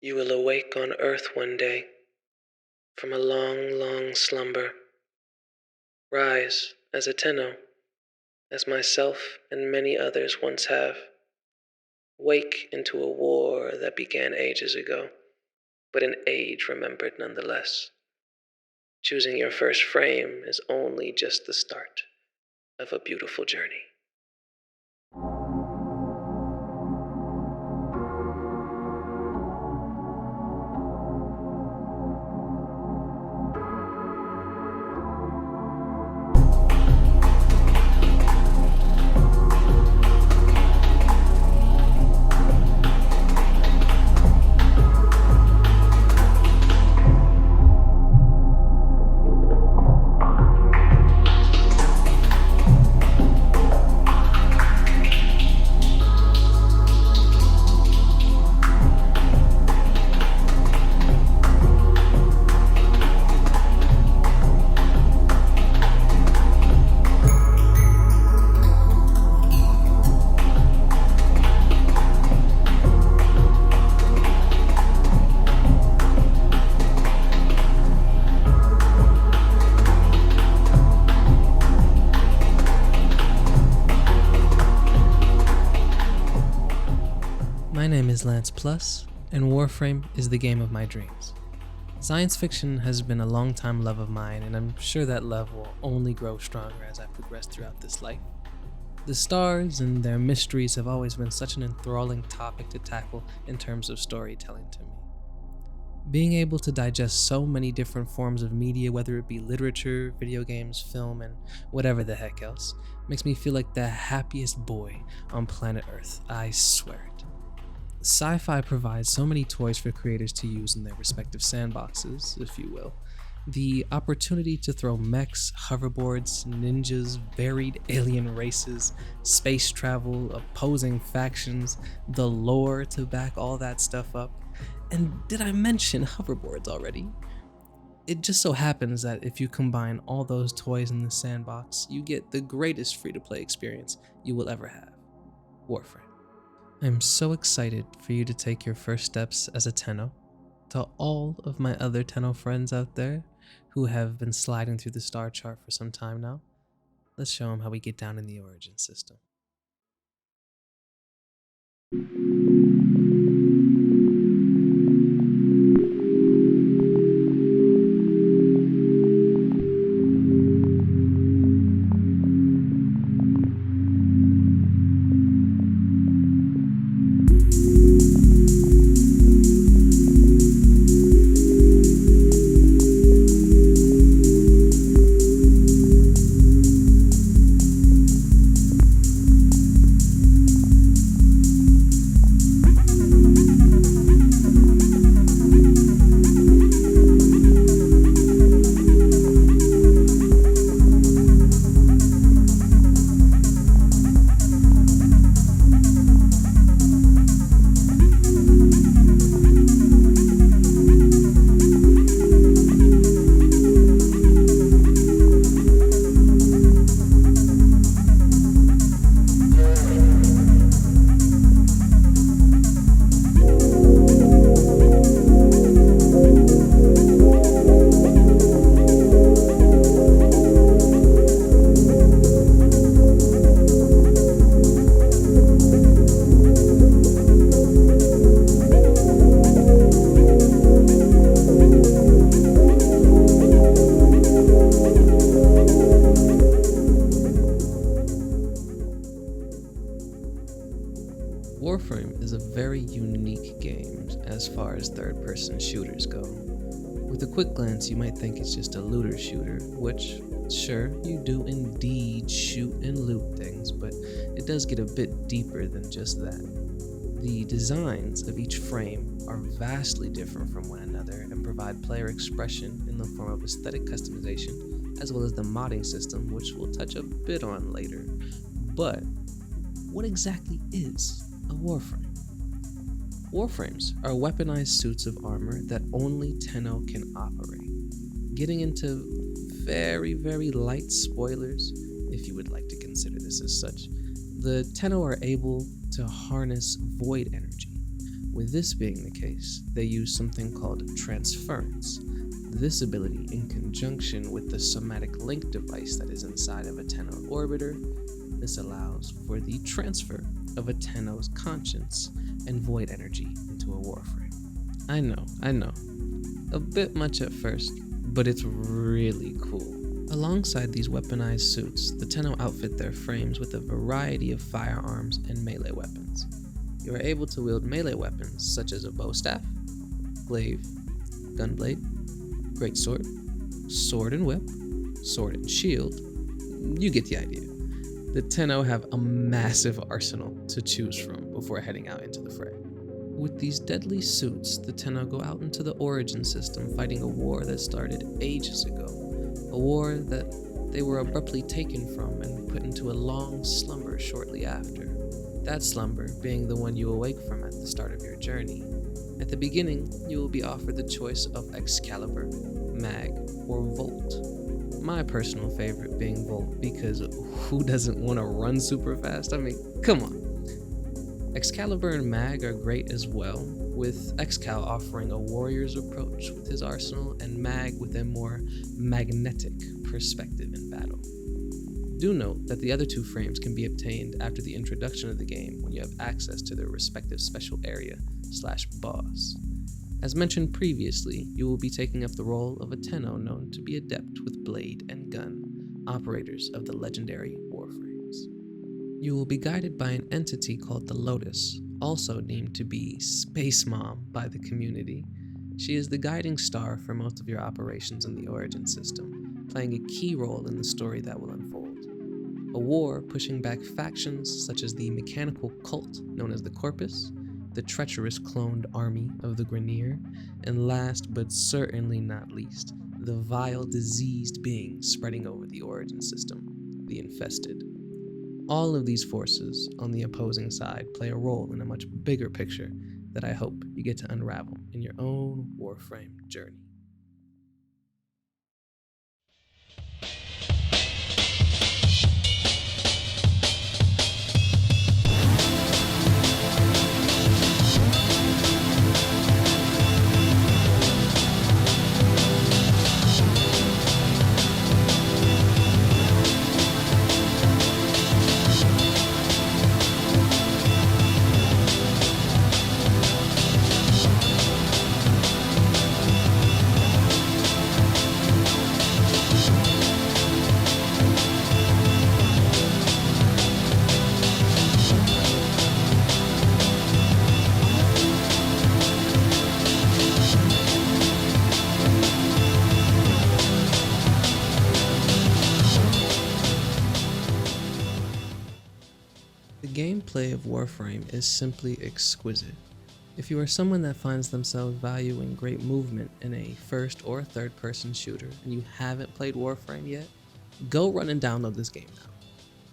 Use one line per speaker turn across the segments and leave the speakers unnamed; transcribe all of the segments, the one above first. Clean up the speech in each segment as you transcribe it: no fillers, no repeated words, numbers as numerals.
You will awake on Earth one day from a long, long slumber. Rise as a Tenno, as myself and many others once have. Wake into a war that began ages ago, but an age remembered nonetheless. Choosing your first frame is only just the start of a beautiful journey. My name is Lance Plus, and Warframe is the game of my dreams. Science fiction has been a long-time love of mine, and I'm sure that love will only grow stronger as I progress throughout this life. The stars and their mysteries have always been such an enthralling topic to tackle in terms of storytelling to me. Being able to digest so many different forms of media, whether it be literature, video games, film, and whatever the heck else, makes me feel like the happiest boy on planet Earth, I swear it. Sci-fi provides so many toys for creators to use in their respective sandboxes, if you will. The opportunity to throw mechs, hoverboards, ninjas, varied alien races, space travel, opposing factions, the lore to back all that stuff up. And did I mention hoverboards already? It just so happens that if you combine all those toys in the sandbox, you get the greatest free-to-play experience you will ever have. Warframe. I'm so excited for you to take your first steps as a Tenno. To all of my other Tenno friends out there who have been sliding through the star chart for some time now, let's show them how we get down in the origin system. Warframe is a very unique game as far as third-person shooters go. With a quick glance, you might think it's just a looter shooter, which, sure, you do indeed shoot and loot things, but it does get a bit deeper than just that. The designs of each frame are vastly different from one another and provide player expression in the form of aesthetic customization, as well as the modding system, which we'll touch a bit on later. But what exactly is a warframe? Warframes are weaponized suits of armor that only Tenno can operate. Getting into very, very light spoilers, if you would like to consider this as such, the Tenno are able to harness void energy, With this being the case, they use something called transference. This ability, in conjunction with the somatic link device that is inside of a Tenno orbiter, this allows for the transfer of a Tenno's conscience and void energy into a Warframe. I know, a bit much at first, but it's really cool. Alongside these weaponized suits, the Tenno outfit their frames with a variety of firearms and melee weapons. You are able to wield melee weapons such as a bowstaff, glaive, gunblade, greatsword, sword and whip, sword and shield. You get the idea. The Tenno have a massive arsenal to choose from before heading out into the fray. With these deadly suits, the Tenno go out into the origin system fighting a war that started ages ago. A war that they were abruptly taken from and put into a long slumber shortly after. That slumber being the one you awake from at the start of your journey. At the beginning, you will be offered the choice of Excalibur, Mag, or Volt. My personal favorite being Volt, because who doesn't want to run super fast? I mean, come on. Excalibur and Mag are great as well, with Excal offering a warrior's approach with his arsenal and Mag with a more magnetic perspective in battle. Do note that the other two frames can be obtained after the introduction of the game when you have access to their respective special area/boss. As mentioned previously, you will be taking up the role of a Tenno known to be adept with blade and gun, operators of the legendary Warframes. You will be guided by an entity called the Lotus, also deemed to be Space Mom by the community. She is the guiding star for most of your operations in the Origin system, playing a key role in the story that will unfold. A war pushing back factions such as the mechanical cult known as the Corpus, the treacherous cloned army of the Grineer, and last but certainly not least, the vile diseased beings spreading over the Origin system, the Infested. All of these forces on the opposing side play a role in a much bigger picture that I hope you get to unravel in your own Warframe journey. The gameplay of Warframe is simply exquisite. If you are someone that finds themselves valuing great movement in a first or third person shooter and you haven't played Warframe yet, go run and download this game now.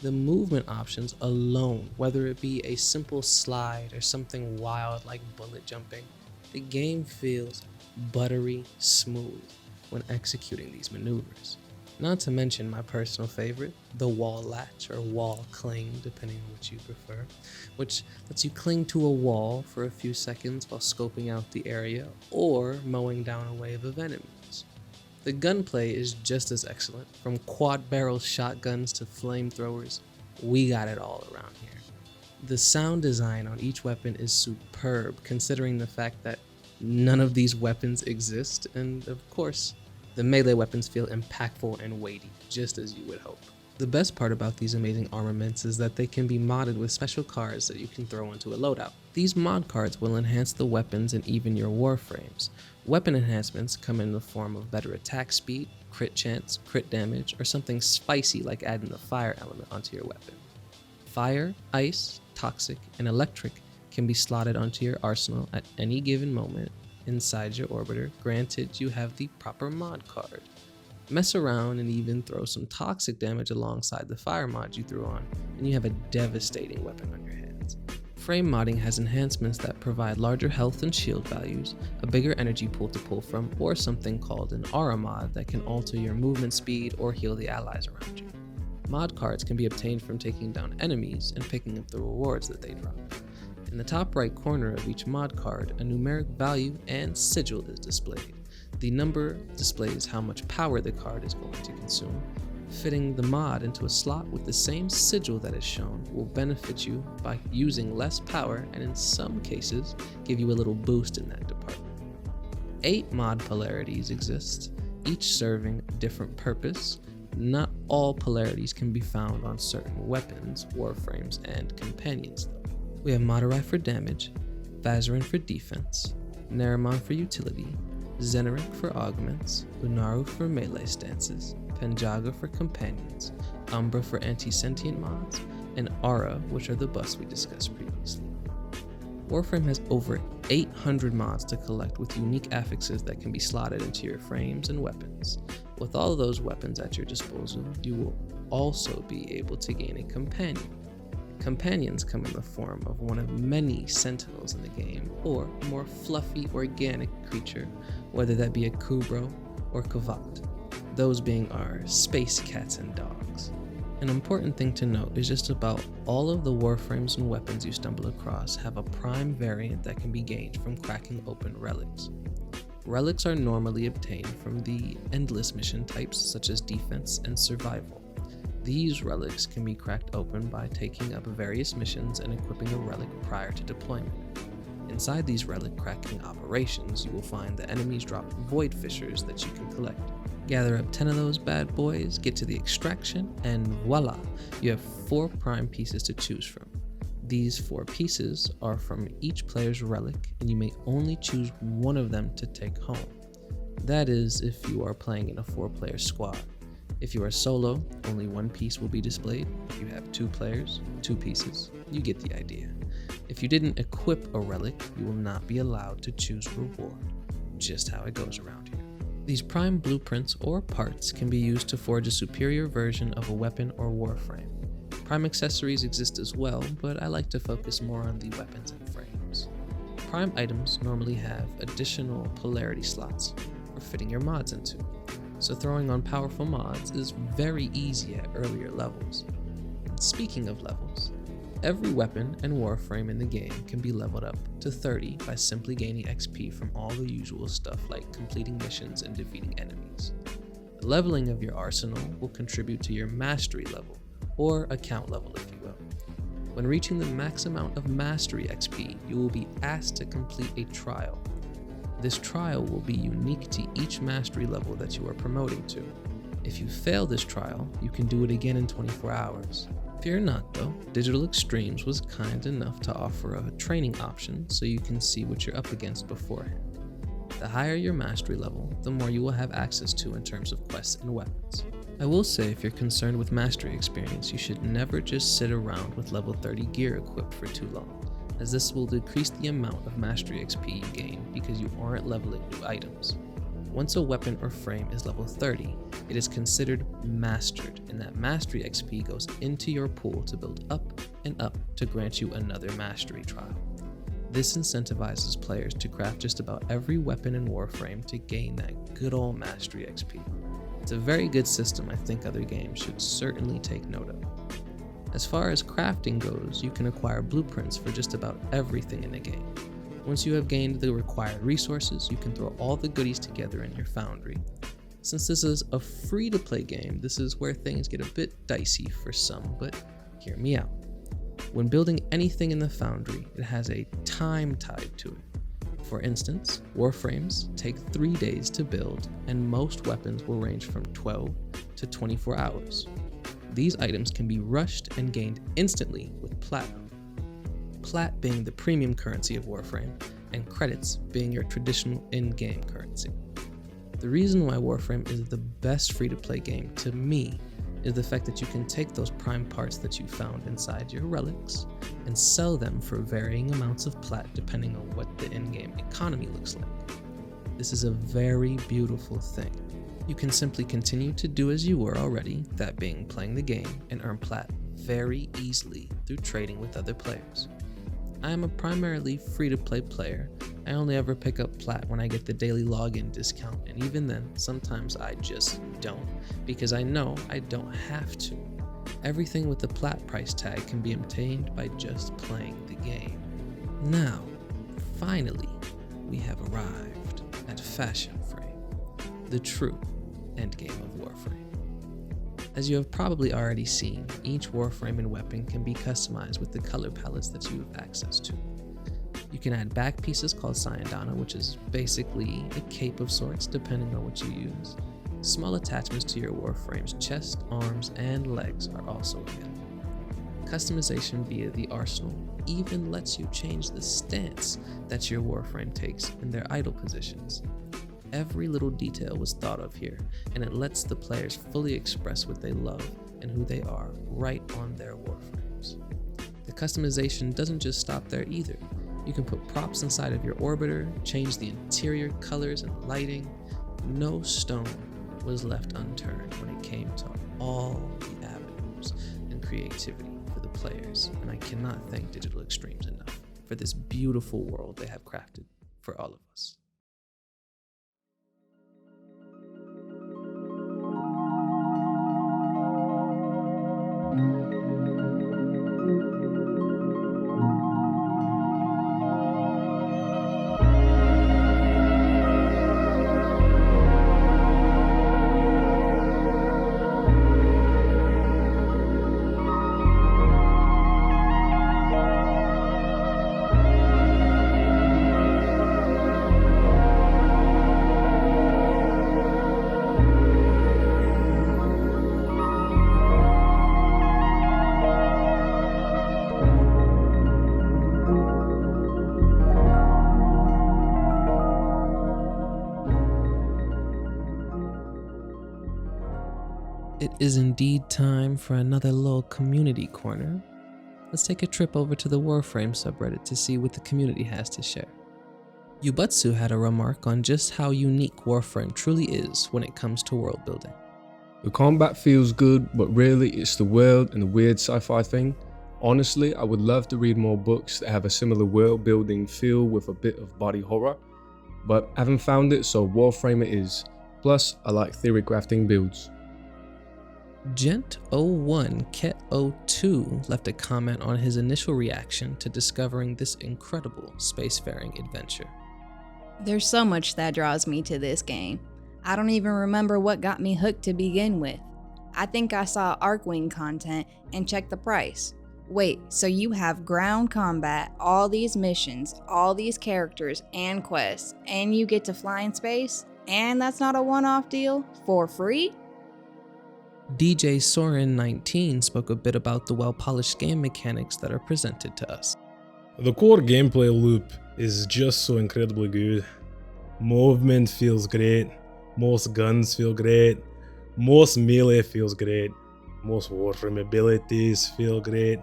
The movement options alone, whether it be a simple slide or something wild like bullet jumping, the game feels buttery smooth when executing these maneuvers. Not to mention my personal favorite, the wall latch or wall cling, depending on what you prefer, which lets you cling to a wall for a few seconds while scoping out the area or mowing down a wave of enemies. The gunplay is just as excellent, from quad barrel shotguns to flamethrowers, we got it all around here. The sound design on each weapon is superb, considering the fact that none of these weapons exist, and of course, the melee weapons feel impactful and weighty, just as you would hope. The best part about these amazing armaments is that they can be modded with special cards that you can throw into a loadout. These mod cards will enhance the weapons and even your warframes. Weapon enhancements come in the form of better attack speed, crit chance, crit damage, or something spicy like adding the fire element onto your weapon. Fire, ice, toxic, and electric can be slotted onto your arsenal at any given moment inside your orbiter, granted you have the proper mod card. Mess around and even throw some toxic damage alongside the fire mod you threw on, and you have a devastating weapon on your hands. Frame modding has enhancements that provide larger health and shield values, a bigger energy pool to pull from, or something called an aura mod that can alter your movement speed or heal the allies around you. Mod cards can be obtained from taking down enemies and picking up the rewards that they drop. In the top right corner of each mod card, a numeric value and sigil is displayed. The number displays how much power the card is going to consume. Fitting the mod into a slot with the same sigil that is shown will benefit you by using less power and in some cases give you a little boost in that department. 8 mod polarities exist, each serving a different purpose. Not all polarities can be found on certain weapons, warframes, and companions though. We have Moderai for damage, Vazarin for defense, Naramon for utility, Zenaric for augments, Unaru for melee stances, Penjaga for companions, Umbra for anti-sentient mods, and Aura, which are the buffs we discussed previously. Warframe has over 800 mods to collect with unique affixes that can be slotted into your frames and weapons. With all of those weapons at your disposal, you will also be able to gain a companion. Companions come in the form of one of many sentinels in the game, or a more fluffy, organic creature, whether that be a Kubro or Kavat, those being our space cats and dogs. An important thing to note is just about all of the warframes and weapons you stumble across have a prime variant that can be gained from cracking open relics. Relics are normally obtained from the endless mission types such as defense and survival. These relics can be cracked open by taking up various missions and equipping a relic prior to deployment. Inside these relic cracking operations, you will find the enemies drop void fissures that you can collect. Gather up 10 of those bad boys, get to the extraction, and voila, you have 4 prime pieces to choose from. These 4 pieces are from each player's relic, and you may only choose one of them to take home. That is if you are playing in a 4-player squad. If you are solo, only 1 piece will be displayed. If you have 2 players, 2 pieces. You get the idea. If you didn't equip a relic, you will not be allowed to choose reward. Just how it goes around here. These prime blueprints or parts can be used to forge a superior version of a weapon or warframe. Prime accessories exist as well, but I like to focus more on the weapons and frames. Prime items normally have additional polarity slots for fitting your mods into, so throwing on powerful mods is very easy at earlier levels. And speaking of levels, every weapon and warframe in the game can be leveled up to 30 by simply gaining XP from all the usual stuff like completing missions and defeating enemies. The leveling of your arsenal will contribute to your mastery level, or account level if you will. When reaching the max amount of mastery XP, you will be asked to complete a trial. This trial will be unique to each mastery level that you are promoting to. If you fail this trial, you can do it again in 24 hours. Fear not though, Digital Extremes was kind enough to offer a training option so you can see what you're up against beforehand. The higher your mastery level, the more you will have access to in terms of quests and weapons. I will say if you're concerned with mastery experience, you should never just sit around with level 30 gear equipped for too long, as this will decrease the amount of mastery XP you gain because you aren't leveling new items. Once a weapon or frame is level 30, it is considered mastered, and that mastery XP goes into your pool to build up and up to grant you another mastery trial. This incentivizes players to craft just about every weapon and warframe to gain that good old mastery XP. It's a very good system I think other games should certainly take note of. As far as crafting goes, you can acquire blueprints for just about everything in the game. Once you have gained the required resources, you can throw all the goodies together in your foundry. Since this is a free-to-play game, this is where things get a bit dicey for some, but hear me out. When building anything in the foundry, it has a time tied to it. For instance, warframes take 3 days to build, and most weapons will range from 12 to 24 hours. These items can be rushed and gained instantly with platinum. Plat being the premium currency of Warframe, and credits being your traditional in-game currency. The reason why Warframe is the best free-to-play game to me is the fact that you can take those prime parts that you found inside your relics and sell them for varying amounts of plat depending on what the in-game economy looks like. This is a very beautiful thing. You can simply continue to do as you were already, that being playing the game, and earn plat very easily through trading with other players. I am a primarily free-to-play player. I only ever pick up plat when I get the daily login discount, and even then, sometimes I just don't, because I know I don't have to. Everything with the plat price tag can be obtained by just playing the game. Now, finally, we have arrived at Fashion Frame, the true endgame of Warframe. As you have probably already seen, each Warframe and weapon can be customized with the color palettes that you have access to. You can add back pieces called Sayandana, which is basically a cape of sorts depending on what you use. Small attachments to your Warframe's chest, arms, and legs are also available. Customization via the arsenal even lets you change the stance that your Warframe takes in their idle positions. Every little detail was thought of here, and it lets the players fully express what they love and who they are right on their Warframes. The customization doesn't just stop there either. You can put props inside of your orbiter, change the interior colors and lighting. No stone was left unturned when it came to all the avenues and creativity for the players, and I cannot thank Digital Extremes enough for this beautiful world they have crafted for all of us. It is indeed time for another little community corner. Let's take a trip over to the Warframe subreddit to see what the community has to share. Yubutsu had a remark on just how unique Warframe truly is when it comes to world building.
The combat feels good, but really it's the world and the weird sci-fi thing. Honestly, I would love to read more books that have a similar world building feel with a bit of body horror, but haven't found it, so Warframe it is. Plus, I like theory crafting builds.
Gent01 Ket02 left a comment on his initial reaction to discovering this incredible spacefaring adventure.
There's so much that draws me to this game. I don't even remember what got me hooked to begin with. I think I saw Arcwing content and checked the price. Wait, so you have ground combat, all these missions, all these characters and quests, and you get to fly in space? And that's not a one-off deal? For free?
DJ Soren19 spoke a bit about the well-polished game mechanics that are presented to us.
The core gameplay loop is just so incredibly good. Movement feels great, most guns feel great, most melee feels great, most Warframe abilities feel great.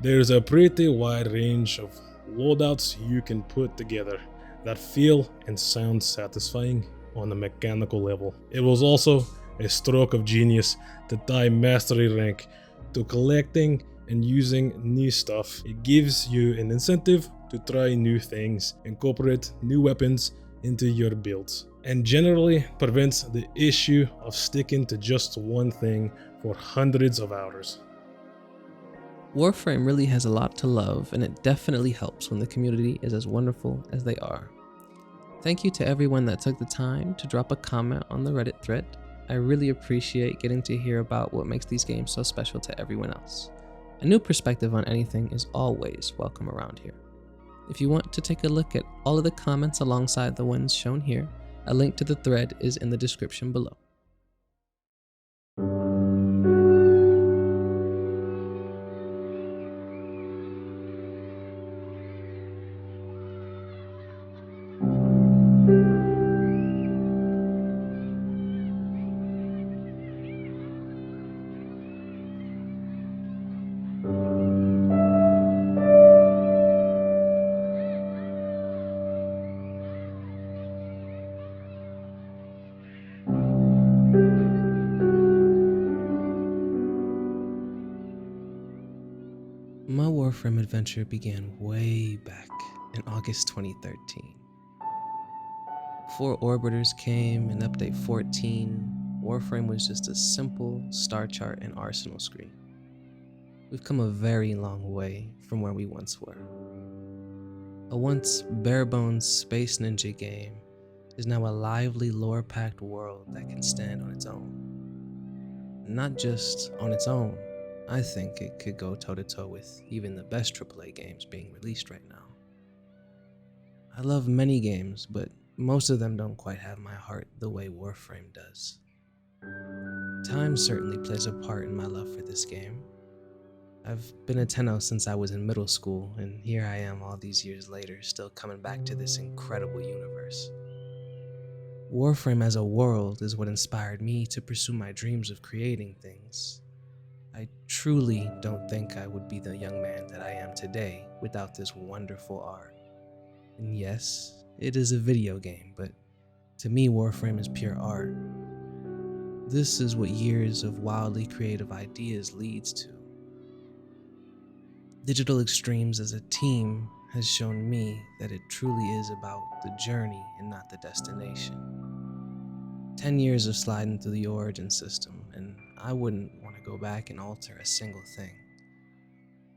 There's a pretty wide range of loadouts you can put together that feel and sound satisfying on a mechanical level. It was also a stroke of genius to tie mastery rank to collecting and using new stuff. It gives you an incentive to try new things, incorporate new weapons into your builds, and generally prevents the issue of sticking to just one thing for hundreds of hours.
Warframe really has a lot to love, and it definitely helps when the community is as wonderful as they are. Thank you to everyone that took the time to drop a comment on the Reddit thread. I really appreciate getting to hear about what makes these games so special to everyone else. A new perspective on anything is always welcome around here. If you want to take a look at all of the comments alongside the ones shown here, a link to the thread is in the description below. My Warframe adventure began way back in August 2013. Before Orbiters came in Update 14, Warframe was just a simple star chart and arsenal screen. We've come a very long way from where we once were. A once bare-bones space ninja game is now a lively, lore-packed world that can stand on its own. Not just on its own, I think it could go toe-to-toe with even the best AAA games being released right now. I love many games, but most of them don't quite have my heart the way Warframe does. Time certainly plays a part in my love for this game. I've been a Tenno since I was in middle school, and here I am all these years later, still coming back to this incredible universe. Warframe as a world is what inspired me to pursue my dreams of creating things. I truly don't think I would be the young man that I am today without this wonderful art. And yes, it is a video game, but to me, Warframe is pure art. This is what years of wildly creative ideas leads to. Digital Extremes as a team has shown me that it truly is about the journey and not the destination. 10 years of sliding through the Origin system, and I wouldn't want to go back and alter a single thing.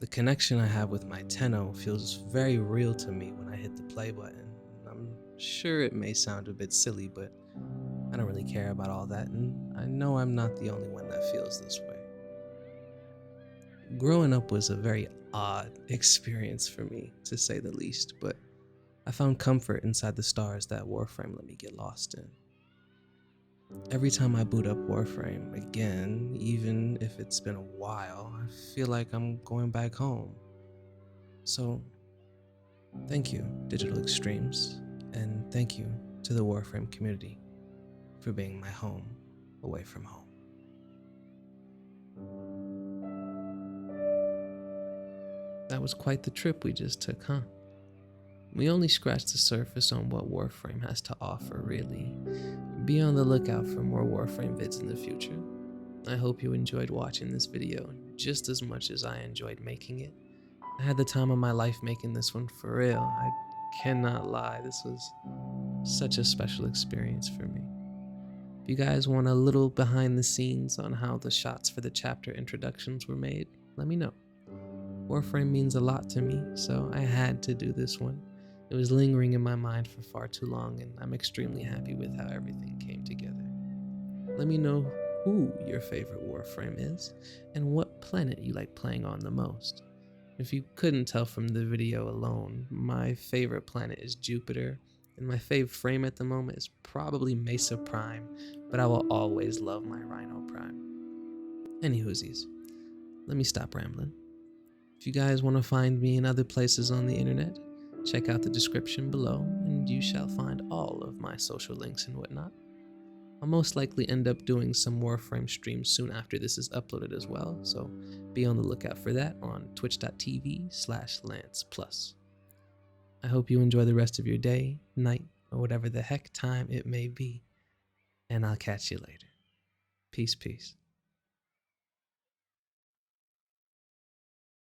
The connection I have with my Tenno feels very real to me when I hit the play button. I'm sure it may sound a bit silly, but I don't really care about all that, and I know I'm not the only one that feels this way. Growing up was a very odd experience for me, to say the least, but I found comfort inside the stars that Warframe let me get lost in. Every time I boot up Warframe again, even if it's been a while, I feel like I'm going back home. So, thank you, Digital Extremes, and thank you to the Warframe community for being my home away from home. That was quite the trip we just took, huh? We only scratched the surface on what Warframe has to offer, really. Be on the lookout for more Warframe vids in the future. I hope you enjoyed watching this video just as much as I enjoyed making it. I had the time of my life making this one, for real. I cannot lie, this was such a special experience for me. If you guys want a little behind the scenes on how the shots for the chapter introductions were made, let me know. Warframe means a lot to me, so I had to do this one. It was lingering in my mind for far too long, and I'm extremely happy with how everything came together. Let me know who your favorite Warframe is, and what planet you like playing on the most. If you couldn't tell from the video alone, my favorite planet is Jupiter, and my fave frame at the moment is probably Mesa Prime, but I will always love my Rhino Prime. Anywhoosies, let me stop rambling. If you guys want to find me in other places on the internet, check out the description below and you shall find all of my social links and whatnot. I'll most likely end up doing some Warframe streams soon after this is uploaded as well, so be on the lookout for that on twitch.tv/LancePlus. I hope you enjoy the rest of your day, night, or whatever the heck time it may be, and I'll catch you later. Peace, peace.